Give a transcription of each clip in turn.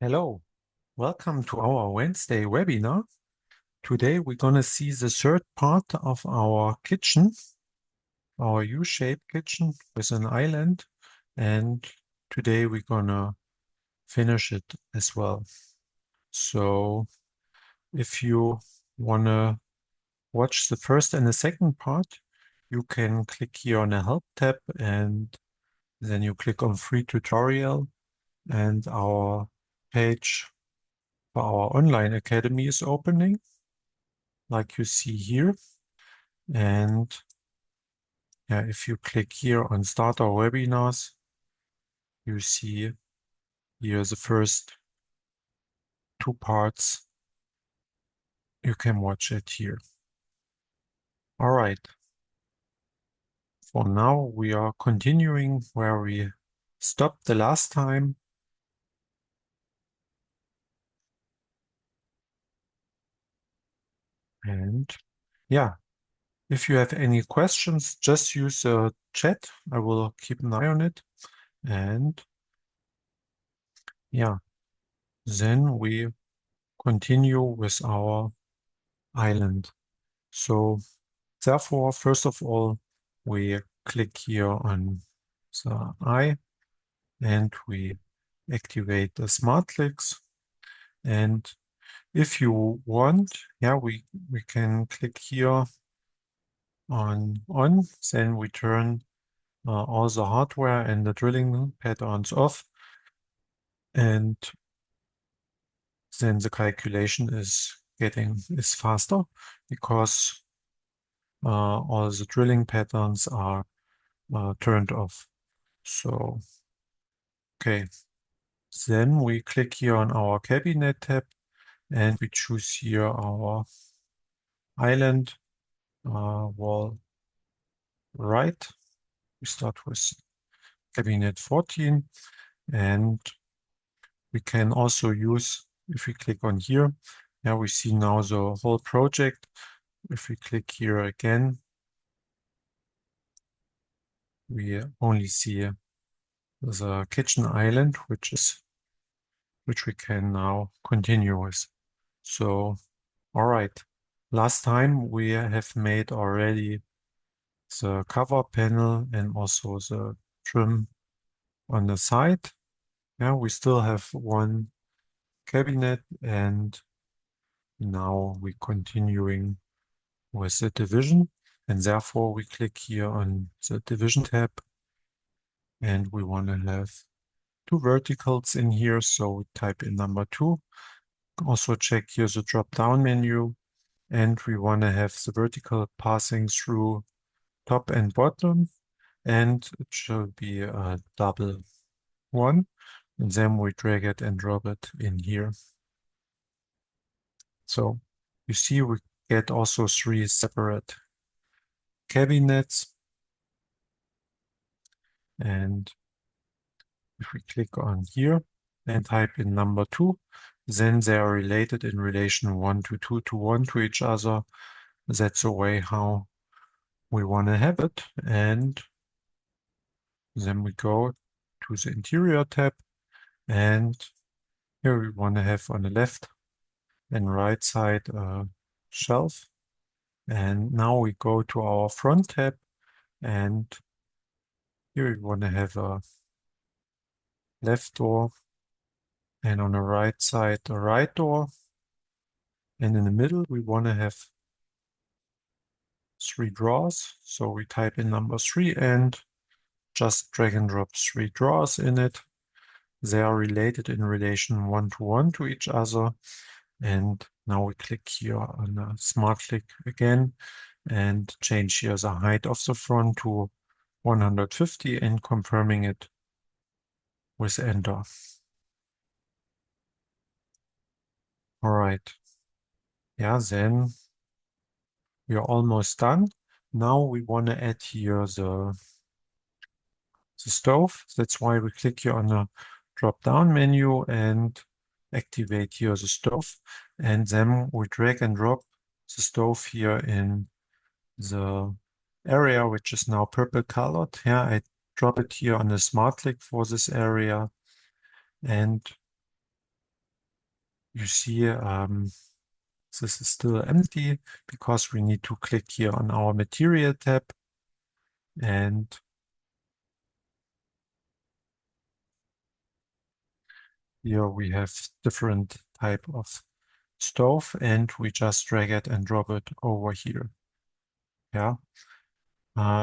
Hello, welcome to our Wednesday webinar. Today we're going to see the third part of our kitchen, our U-shaped kitchen with an island, and today we're going to finish it as well. So if you want to watch the first and the second part, you can click here on the Help tab and then you click on Free Tutorial, and our page for our online academy is opening, like you see here. And if you click here on Start Our Webinars, you see here the first two parts. You can watch it here. All right. For now, we are continuing where we stopped the last time. And yeah, if you have any questions, just use the chat. I will keep an eye on it. And yeah, then we continue with our island. So therefore, first of all, we click here on the eye and we activate the smart clicks. And if you want, we can click here on, then we turn all the hardware and the drilling patterns off, and then the calculation is faster because all the drilling patterns are turned off. So, okay. Then we click here on our cabinet tab and we choose here our island wall right. We start with cabinet 14, and we can also use, if we click on here, we see now the whole project. If we click here again, we only see the kitchen island, which we can now continue with. So, all right. Last time we have made already the cover panel and also the trim on the side. Yeah, we still have one cabinet, and now we're continuing with the division, and therefore we click here on the division tab, and we want to have two verticals in here, so we type in number 2. Also check here the drop-down menu, and we want to have the vertical passing through top and bottom, and it should be a double one, and then we drag it and drop it in here. So you see we get also 3 separate cabinets, and if we click on here and type in number 2, then they are related in relation 1 to 2 to 1 to each other. That's the way how we want to have it. And then we go to the interior tab, and here we want to have on the left and right side a shelf. And now we go to our front tab, and here we want to have a left door, and on the right side a right door, and in the middle we want to have 3 drawers. So we type in number 3 and just drag and drop 3 drawers in it. They are related in relation 1 to 1 to each other. And now we click here on the smart click again and change here the height of the front to 150 and confirming it with enter. All right. Yeah, then we are almost done. Now we want to add here the stove. That's why we click here on the drop-down menu and activate here the stove. And then we drag and drop the stove here in the area, which is now purple colored. Here, I drop it here on the smart click for this area. And you see this is still empty because we need to click here on our material tab, and here we have different type of stove, and we just drag it and drop it over here. Yeah,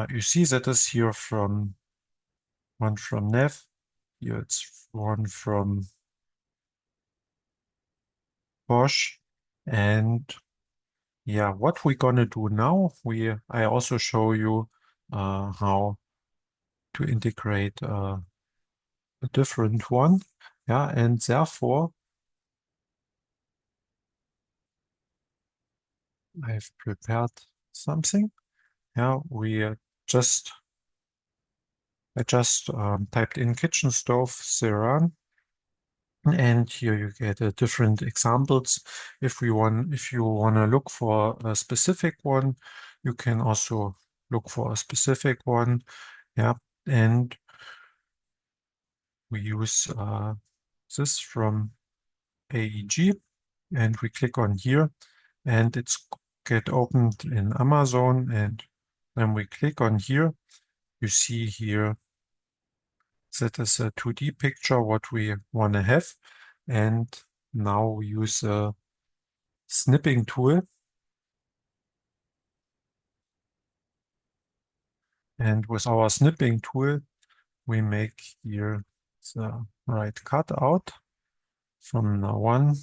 you see that is here from one from Nev. Here it's one from Bosch, and yeah, what we're gonna do now, I also show you how to integrate a different one. Yeah, and therefore I've prepared something. Yeah, just I just typed in kitchen stove Ceran, and here you get different examples. If you want to look for a specific one, you can also look for a specific one. Yeah, and we use this from AEG, and we click on here, and it's get opened in Amazon, and when we click on here, you see here that is a 2D picture what we want to have, and now we use a snipping tool, and with our snipping tool we make here the right cutout from the one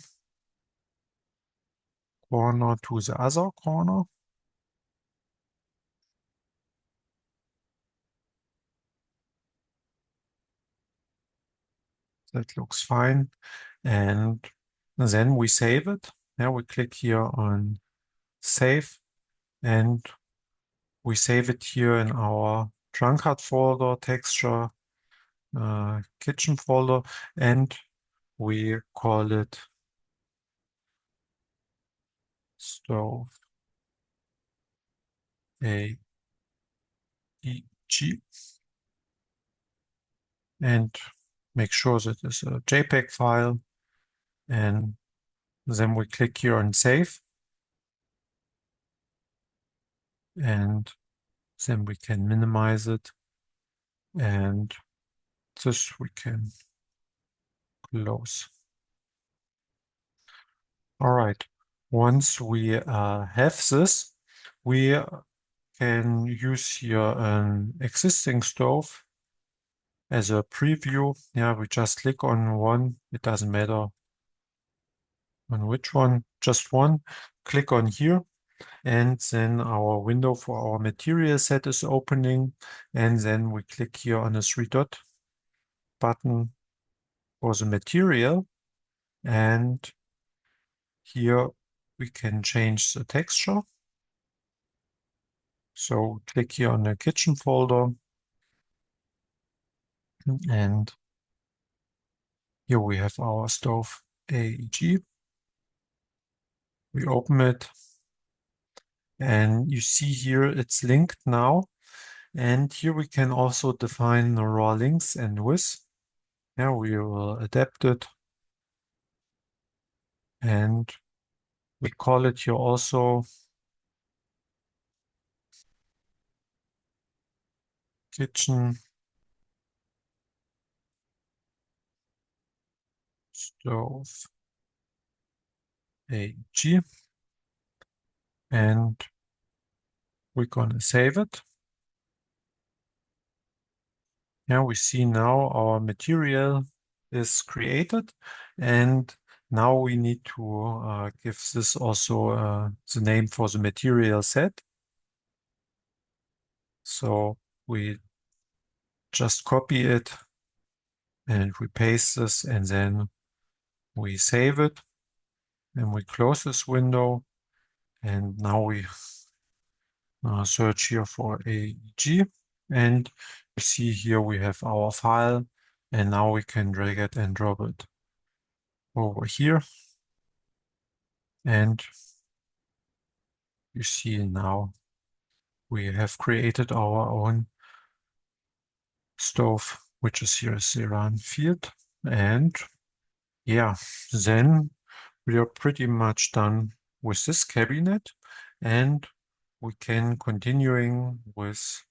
corner to the other corner. That looks fine. And then we save it. Now we click here on save, and we save it here in our TrunCAD folder, texture, kitchen folder, and we call it stove AEG, and make sure that it's a JPEG file, and then we click here on save, and then we can minimize it, and this we can close. All right, once we have this, we can use here an existing stove as a preview. Yeah, we just click on one, it doesn't matter on which one, just one, click on here, and then our window for our material set is opening, and then we click here on the three dot button for the material, and here we can change the texture. So click here on the kitchen folder, and here we have our stove AEG. We open it, and you see here it's linked now. And here we can also define the raw links and width. Now we will adapt it, and we call it here also kitchen stove AG, and we're gonna save it. Now we see now our material is created, and now we need to give this also the name for the material set. So we just copy it and we paste this, and then we save it, and we close this window, and now we search here for AEG, and you see here we have our file, and now we can drag it and drop it over here, and you see now we have created our own stove, which is here Ceran field, and yeah, then we are pretty much done with this cabinet, and we can continuing with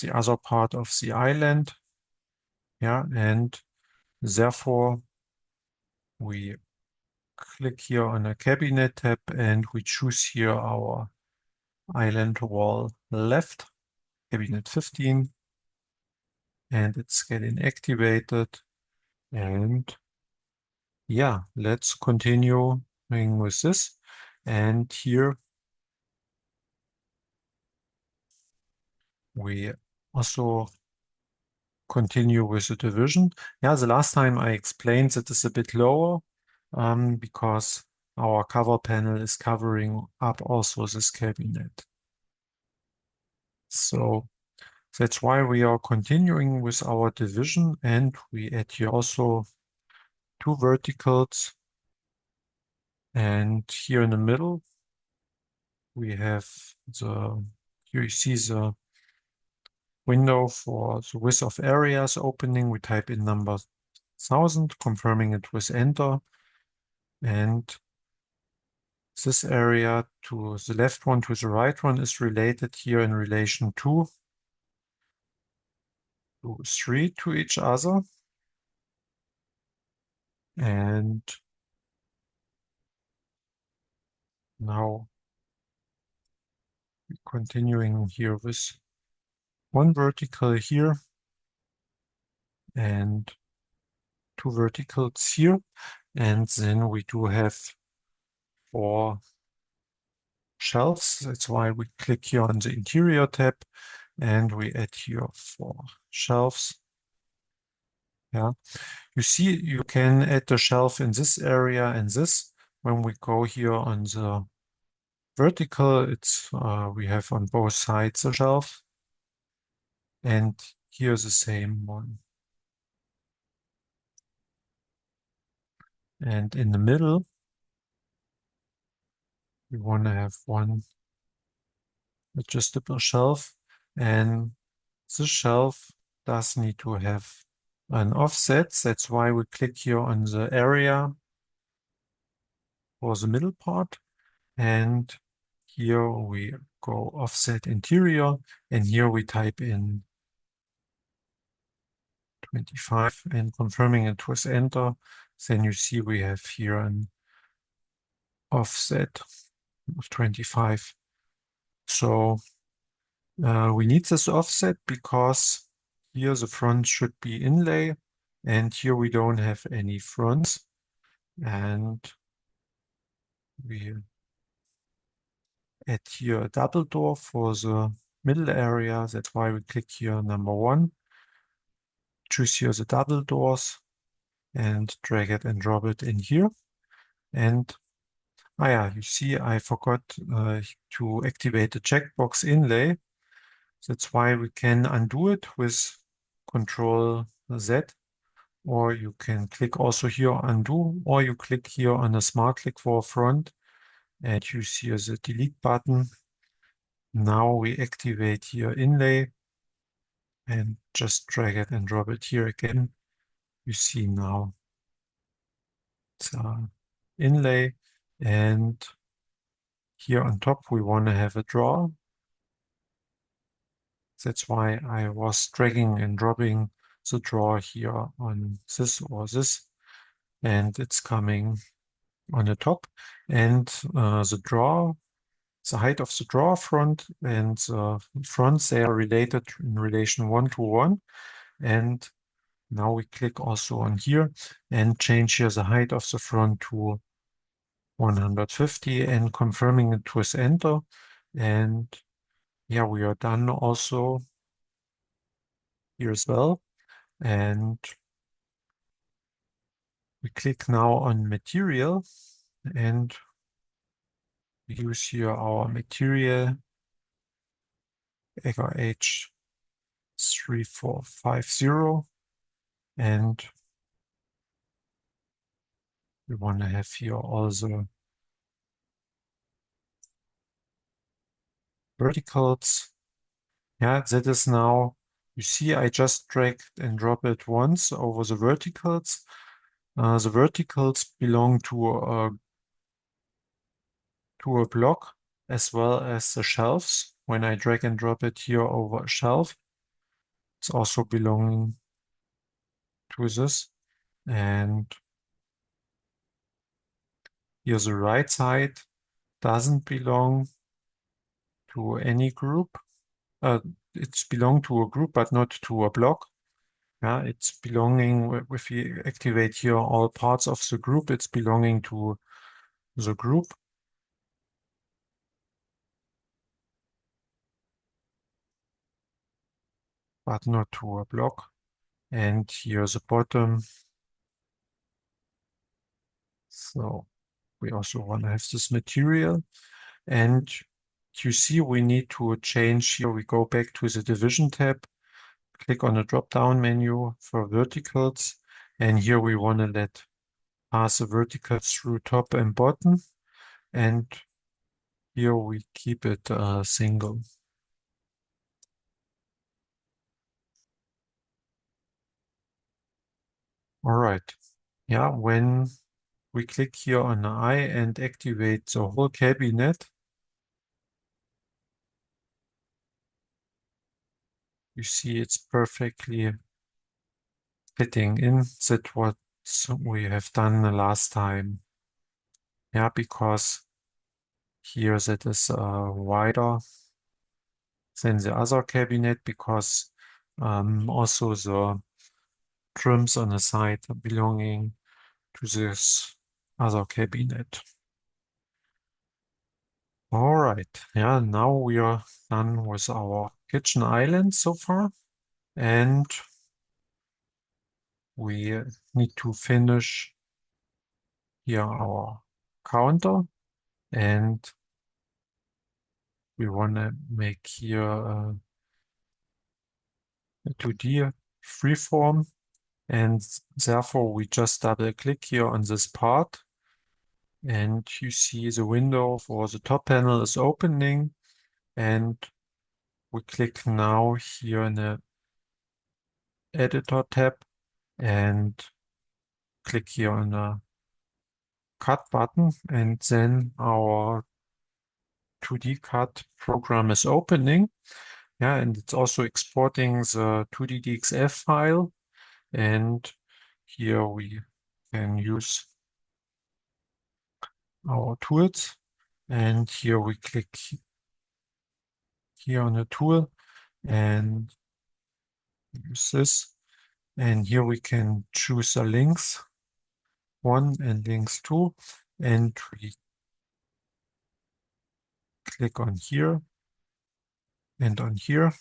the other part of the island. Yeah, and therefore we click here on a cabinet tab and we choose here our island wall left, cabinet 15, and it's getting activated. And yeah, let's continue with this. And here we also continue with the division. Yeah, the last time I explained that it's a bit lower because our cover panel is covering up also this cabinet. So that's why we are continuing with our division, and we add here also two verticals. And here in the middle, we have here you see the window for the width of areas opening. We type in number 1000, confirming it with enter. And this area to the left one to the right one is related here in relation to 3 to each other. And now continuing here with one vertical here and two verticals here. And then we do have 4 shelves. That's why we click here on the interior tab and we add here 4 shelves. Yeah, you see you can add the shelf in this area and this. When we go here on the vertical, it's we have on both sides a shelf, and here's the same one. And in the middle, we want to have one adjustable shelf, and this shelf does need to have an offset. That's why we click here on the area for the middle part, and here we go offset interior, and here we type in 25 and confirming it with enter. Then you see we have here an offset of 25. So we need this offset because here the front should be inlay, and here we don't have any fronts. And we add here a double door for the middle area. That's why we click here number 1. Choose here the double doors and drag it and drop it in here. And yeah, you see I forgot to activate the checkbox inlay. That's why we can undo it with Control Z, or you can click also here undo, or you click here on a smart click for front and you see the delete button. Now we activate here inlay and just drag it and drop it here again. You see now it's inlay, and here on top we want to have a drawer. That's why I was dragging and dropping the drawer here on this or this, and it's coming on the top. And the drawer, the height of the drawer front and the fronts, they are related in relation 1 to 1. And now we click also on here and change here the height of the front to 150 and confirming it with enter. And yeah, we are done also here as well. And we click now on material and we use here our material H3450, and we want to have here all the verticals. Yeah, that is now, you see I just dragged and drop it once over the verticals. The verticals belong to a to a block as well as the shelves. When I drag and drop it here over a shelf, it's also belonging to this. And here the right side doesn't belong to any group. It's belong to a group, but not to a block. Yeah, it's belonging, if we activate here all parts of the group, it's belonging to the group. But not to a block. And here the bottom. So we also want to have this material. And you see we need to change here. We go back to the division tab, click on the drop-down menu for verticals. And here we want to let pass the verticals through top and bottom. And here we keep it single. All right. Yeah, when we click here on the eye and activate the whole cabinet, you see it's perfectly fitting in that what we have done the last time. Yeah, because here that is wider than the other cabinet, because also the trims on the side are belonging to this other cabinet. All right, yeah, now we are done with our kitchen island so far, and we need to finish here our counter, and we want to make here a 2D freeform, and therefore we just double click here on this part, and you see the window for the top panel is opening, and we click now here in the editor tab and click here on the cut button, and then our 2D cut program is opening. Yeah, and it's also exporting the 2D DXF file, and here we can use our tools, and here we click here on the tool and use this, and here we can choose the links 1 and links 2, and we click on here and on here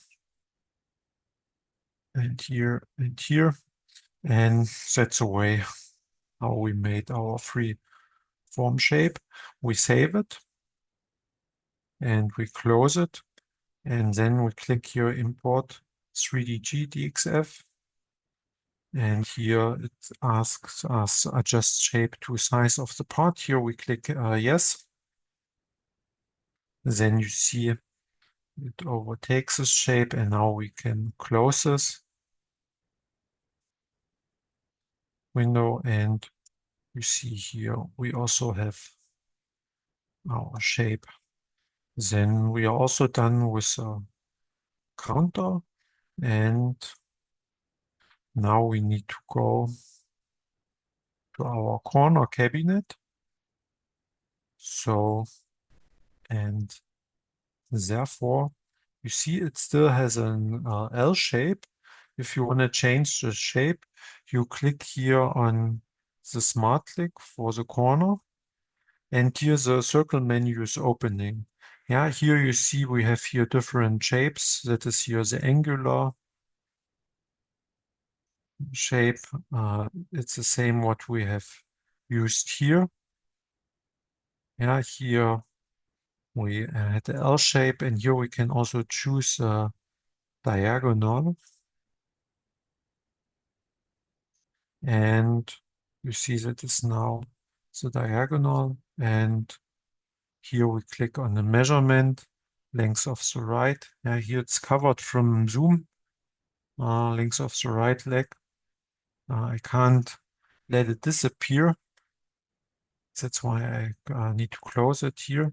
and here and here, and that's the way how we made our free form shape. We save it and we close it, and then we click here import 3DG DXF, and here it asks us adjust shape to size of the part. Here we click yes. Then you see it overtakes this shape, and now we can close this window, and you see here we also have our shape. Then we are also done with a counter, and now we need to go to our corner cabinet. So, and therefore, you see it still has an L shape. If you want to change the shape, you click here on the smart click for the corner, and here the circle menu is opening. Yeah, here you see we have here different shapes. That is here the angular shape. It's the same what we have used here. Yeah, here we had the L shape, and here we can also choose a diagonal. And you see that is now the diagonal, and here we click on the measurement, length of the right. Yeah, here it's covered from zoom, length of the right leg. I can't let it disappear. That's why I need to close it here.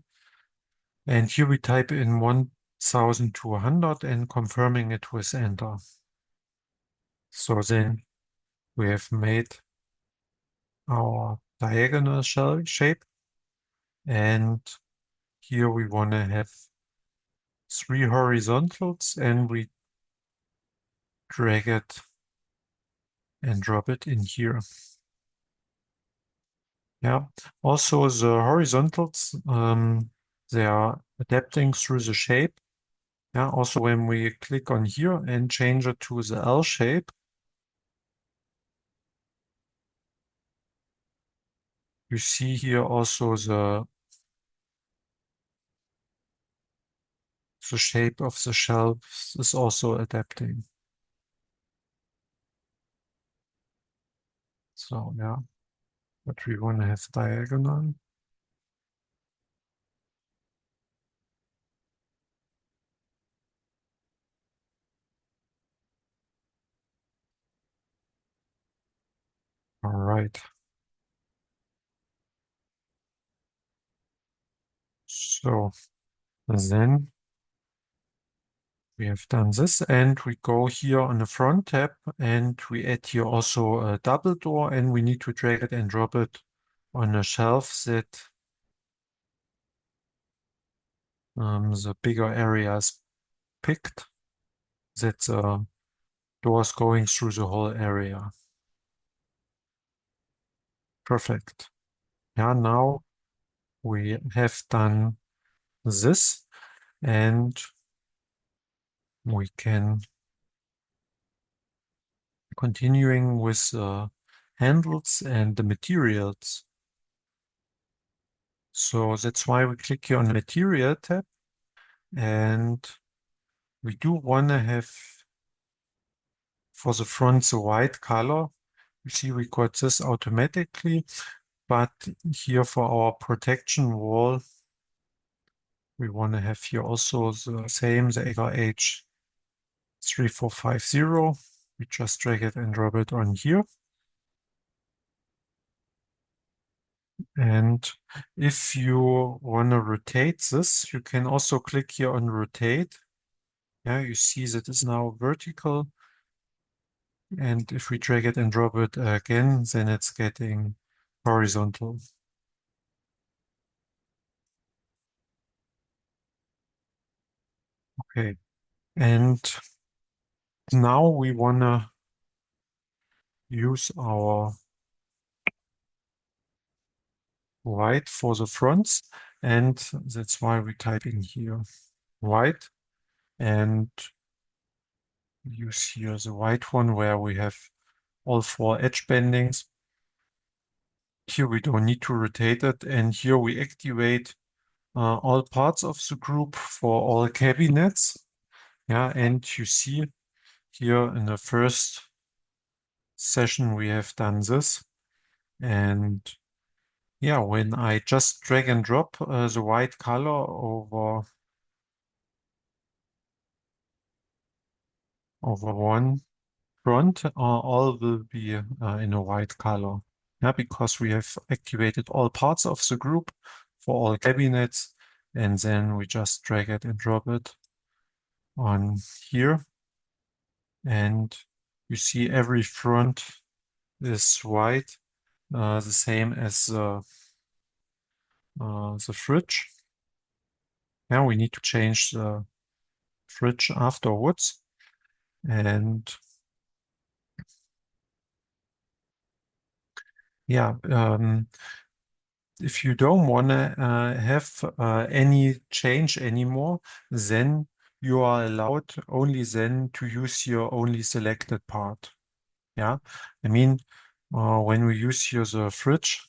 And here we type in 1200 and confirming it with enter. So then we have made our diagonal shell shape, and here we want to have 3 horizontals, and we drag it and drop it in here. Yeah. Also the horizontals, they are adapting through the shape. Yeah. Also, when we click on here and change it to the L shape, you see here also the shape of the shelves is also adapting. So yeah, but we want to have diagonal. All right. So then we have done this, and we go here on the front tab, and we add here also a double door, and we need to drag it and drop it on a shelf that the bigger area is picked, that the doors going through the whole area. Perfect. Yeah, now we have done this, and we can continuing with handles and the materials. So that's why we click here on the Material tab, and we do want to have for the front the white color. You see we got this automatically, but here for our protection wall, we want to have here also the same, the ARH 3450. We just drag it and drop it on here. And if you want to rotate this, you can also click here on rotate. Yeah, you see that it's now vertical. And if we drag it and drop it again, then it's getting horizontal. Okay. And now we want to use our white for the fronts. And that's why we type in here white, and use here the white one where we have all 4 edge bendings. Here we don't need to rotate it, and here we activate all parts of the group for all cabinets. Yeah, and you see here in the first session we have done this, and yeah, when I just drag and drop the white color over one front, all will be in a white color. Yeah, because we have activated all parts of the group for all cabinets, and then we just drag it and drop it on here, and you see every front is white, the same as the fridge. Now we need to change the fridge afterwards, and yeah, if you don't want to have any change anymore, then you are allowed only then to use your only selected part. Yeah, I mean, when we use here the fridge,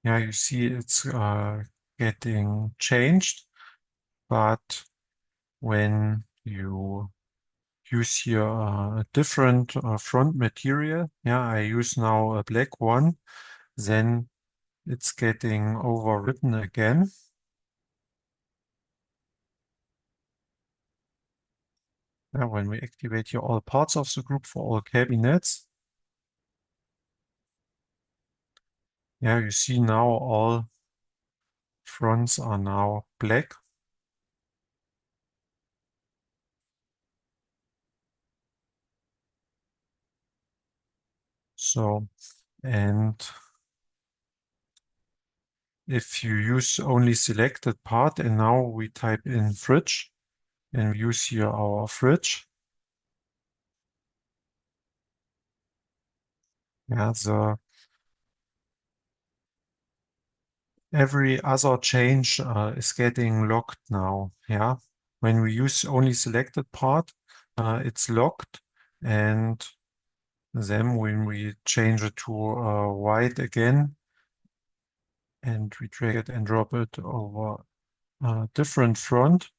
yeah, you see it's getting changed, but when you use here a different front material, yeah, I use now a black one, then it's getting overwritten again. Now, when we activate here all parts of the group for all cabinets, yeah, you see now all fronts are now black. So, and if you use only selected part, and now we type in fridge, and we use here our fridge. Yeah, every other change is getting locked now. Yeah, when we use only selected part, it's locked, and then when we change it to white again, and we drag it and drop it over a different front.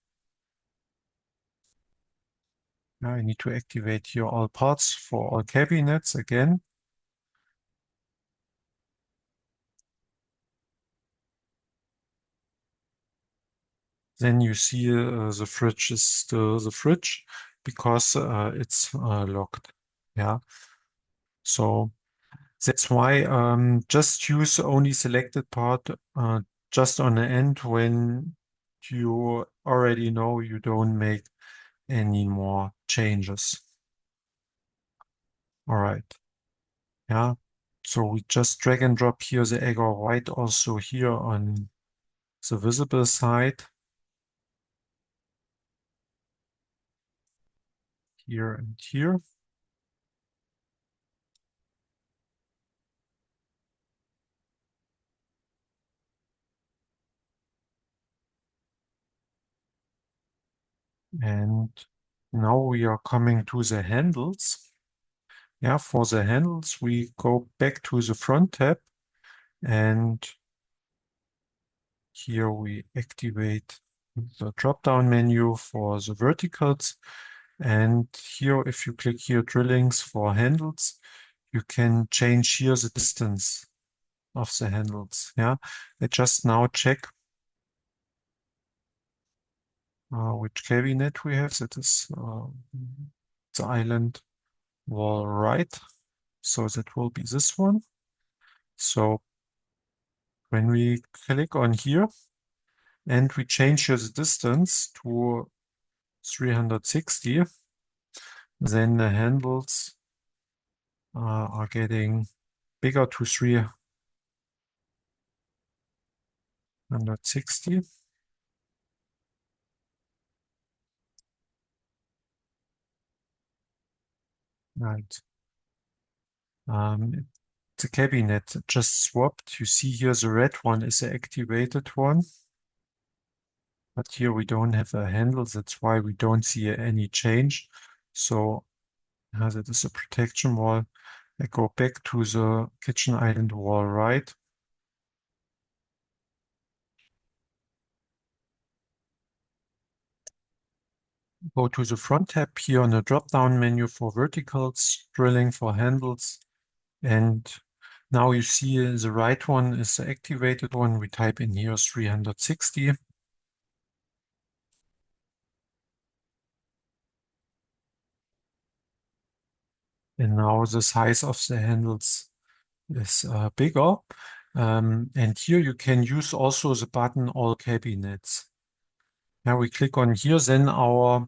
Now I need to activate here all parts for all cabinets again. Then you see the fridge is still the fridge because it's locked. Yeah, so that's why just use only selected part just on the end when you already know you don't make any more changes. All right. Yeah. So we just drag and drop here the egg white also here on the visible side, here and here. And now we are coming to the handles. Yeah, for the handles, we go back to the front tab, and here we activate the drop-down menu for the verticals. And here, if you click here, drillings for handles, you can change here the distance of the handles. Yeah, I just now check which cabinet we have. That is the island wall right. So that will be this one. So when we click on here and we change here the distance to 360, then the handles are getting bigger to 360. Right. The cabinet just swapped. You see here the red one is the activated one. But here we don't have a handle. That's why we don't see any change. So that is a protection wall. I go back to the kitchen island wall right. Go to the front tab here on the drop-down menu for verticals, drilling for handles. And now you see the right one is the activated one. We type in here 360. And now the size of the handles is bigger. And here you can use also the button All Cabinets. Now we click on here, then our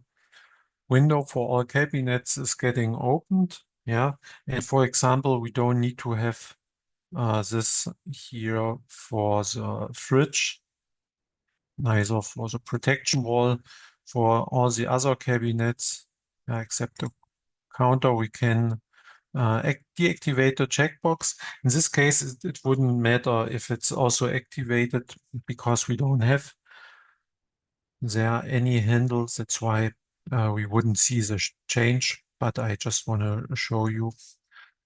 window for all cabinets is getting opened. Yeah, and for example, we don't need to have this here for the fridge, neither for the protection wall. For all the other cabinets, except the counter, we can deactivate the checkbox. In this case, it wouldn't matter if it's also activated because we don't have there any handles. That's why we wouldn't see the change. But I just want to show you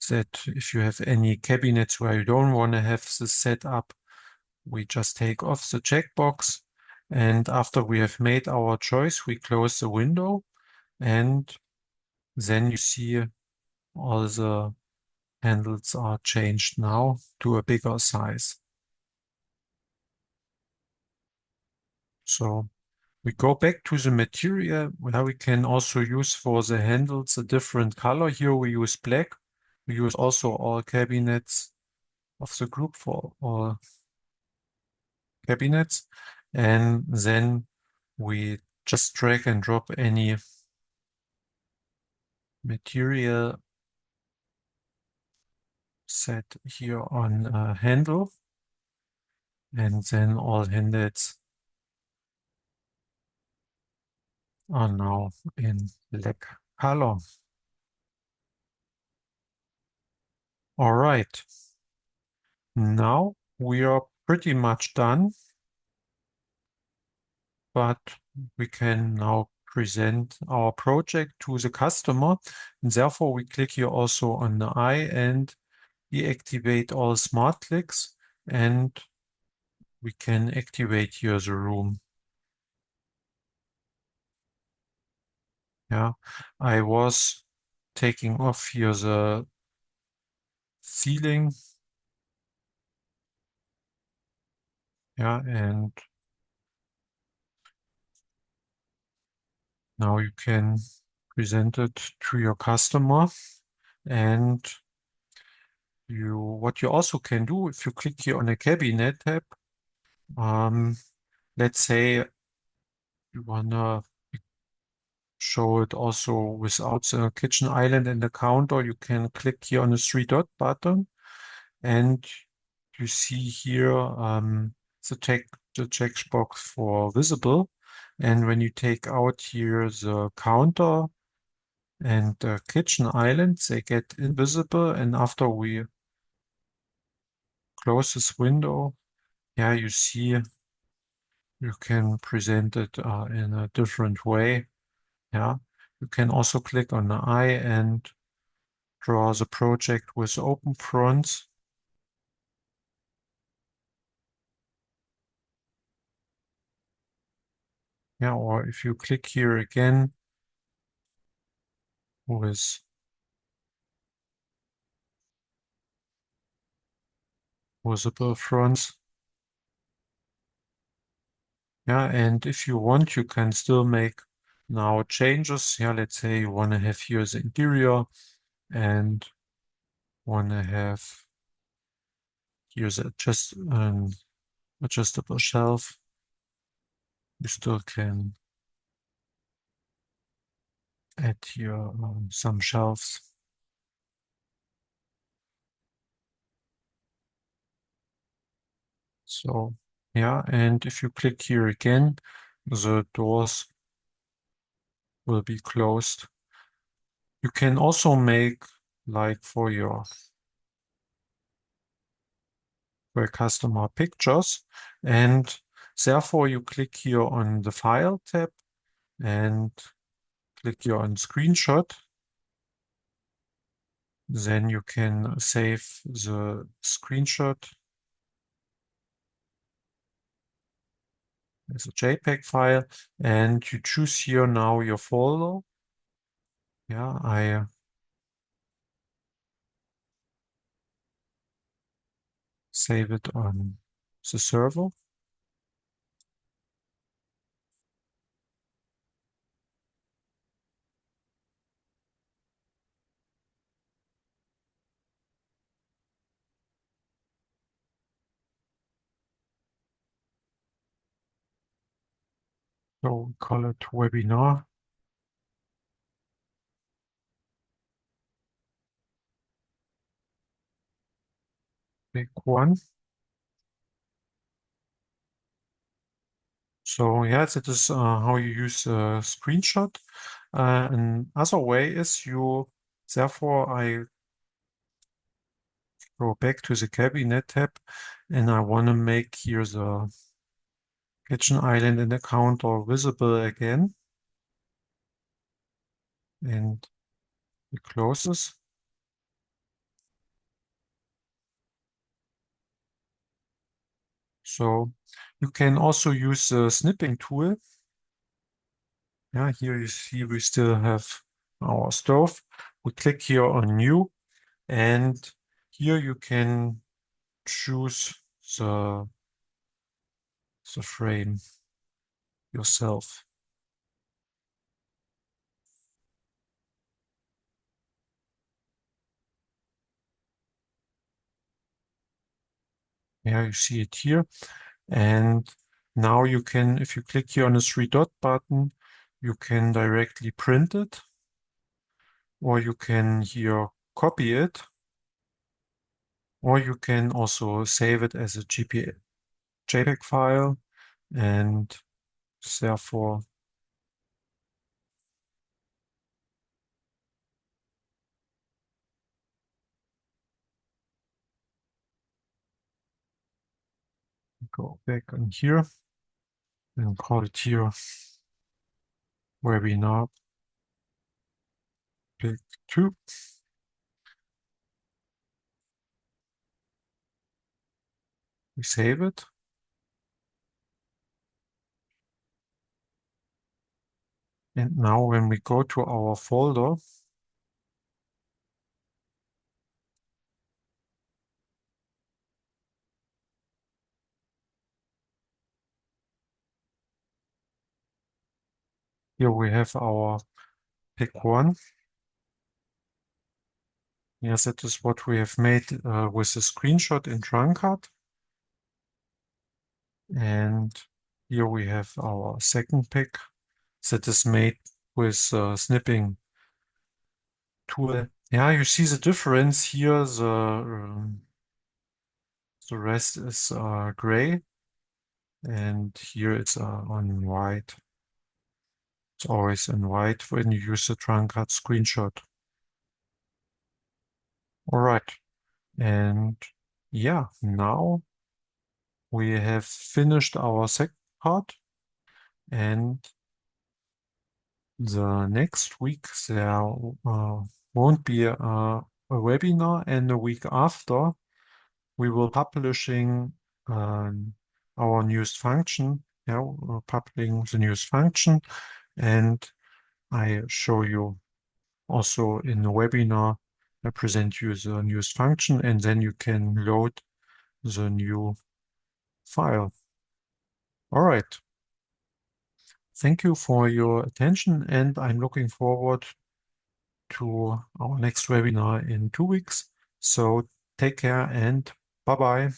that if you have any cabinets where you don't want to have this set up, we just take off the checkbox. And after we have made our choice, we close the window, and then you see all the handles are changed now to a bigger size. So We go back to the material where we can also use for the handles a different color. Here we use black. We use also all cabinets of the group for all cabinets. And then we just drag and drop any material set here on a handle. And then all handles are now in black color. All right. Now we are pretty much done, but we can now present our project to the customer. And therefore, we click here also on the eye and deactivate all smart clicks, and we can activate here the room. Yeah, I was taking off here the ceiling. Yeah, and now you can present it to your customer. And what you also can do, if you click here on the cabinet tab, let's say you wanna show it also without the kitchen island and the counter, you can click here on the three dot button, and you see here the checkbox for visible. And when you take out here the counter and the kitchen island, they get invisible. And after we close this window, yeah, you see you can present it in a different way. Yeah, you can also click on the eye and draw the project with open fronts. Yeah, or if you click here again with visible fronts. Yeah, and if you want, you can still make now changes. Yeah, let's say you want to have here the interior and want to have here the adjustable shelf. You still can add here some shelves. So yeah, and if you click here again, the doors will be closed. You can also make like for your customer pictures, and therefore you click here on the File tab and click here on Screenshot. Then you can save the screenshot as a JPEG file, and you choose here now your folder. Yeah, I save it on the server. So we call it webinar. Big one. So yeah, that is how you use a screenshot. Another way is therefore I go back to the cabinet tab and I want to make here the kitchen island and the counter visible again. And we close this. So you can also use the snipping tool. Yeah, here you see we still have our stove. We click here on new, and here you can choose the frame. yourself. Yeah, you see it here. And now you can, if you click here on the three dot button, you can directly print it, or you can here copy it, or you can also save it as a JPEG file, and therefore go back on here and call it here webinar pick 2. We save it. And now when we go to our folder, here we have our pick 1. Yes, that is what we have made with a screenshot in TrunCAD. And here we have our second pick that is made with snipping tool. Yeah, you see the difference here. The rest is gray, and here it's on white. It's always in white when you use the TrunCAD screenshot. All right, and yeah, now we have finished our second part, and the next week there won't be a webinar, and the week after we will publishing our newest function. Yeah, we're publishing the newest function, and I show you also in the webinar. I present you the newest function, and then you can load the new file. All right. Thank you for your attention, and I'm looking forward to our next webinar in 2 weeks. So take care and bye-bye.